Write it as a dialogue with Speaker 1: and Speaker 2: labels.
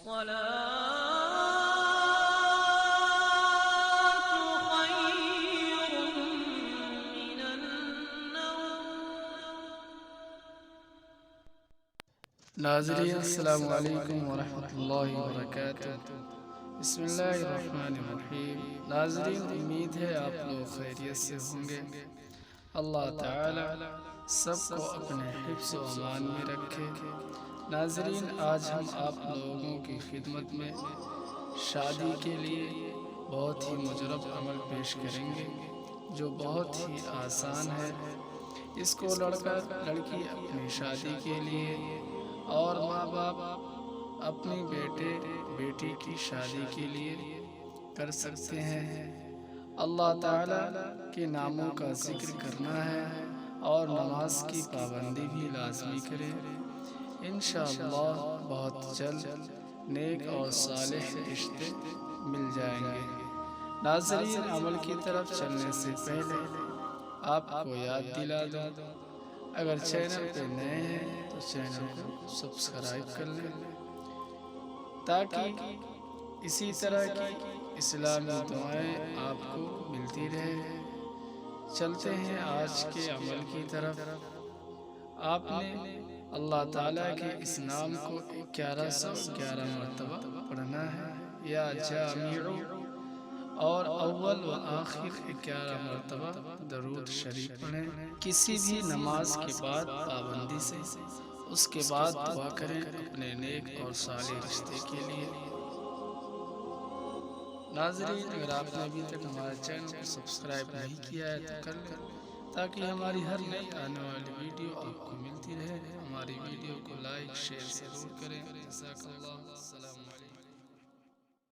Speaker 1: ناظرین السلام علیکم ورحمۃ اللہ وبرکاتہ۔ بسم اللہ الرحمن الرحیم۔ ناظرین، امید ہے آپ لوگ خیریت سے ہوں گے۔ اللہ تعالی سب کو اپنے حفظ و امان میں رکھے۔ ناظرین، آج ہم آپ لوگوں کی خدمت میں شادی کے لیے بہت ہی مجرب عمل پیش کریں گے جو بہت ہی آسان ہے۔ اس کو لڑکا لڑکی اپنی شادی کے لیے اور ماں باپ اپنی بیٹے بیٹی کی شادی کے لیے کر سکتے ہیں۔ اللہ تعالیٰ کے ناموں کا ذکر کرنا ہے اور نماز کی پابندی بھی لازمی کریں۔ انشاءاللہ بہت جلد نیک اور صالح رشتے مل جائیں گے۔ ناظرین، عمل کی طرف چلنے سے پہلے آپ کو یاد دلا دوں، اگر چینل پہ نئے ہیں تو چینل کو سبسکرائب کر لیں تاکہ اسی طرح کی اسلامی دعائیں آپ کو ملتی رہے۔ چلتے ہیں آج کے عمل کی طرف۔ آپ نے اللہ تعالیٰ کے اس نام کو 1111 مرتبہ پڑھنا ہے یا جامع، اور اول و آخر 11 مرتبہ درود شریف پڑھیں۔ کسی بھی نماز کے بعد پابندی سے اس کے بعد دعا کریں اپنے نیک اور صالح رشتے کے لیے۔ ناظرین، اگر آپ نے ابھی تک ہمارے چینل کو سبسکرائب نہیں کیا ہے تو کر لیں تاکہ ہماری ہر نئی آنے والی ویڈیو آپ کو ملتی رہے۔ ہماری ویڈیو کو لائک شیئر ضرور کریں۔ جزاک اللہ۔ السلام علیکم۔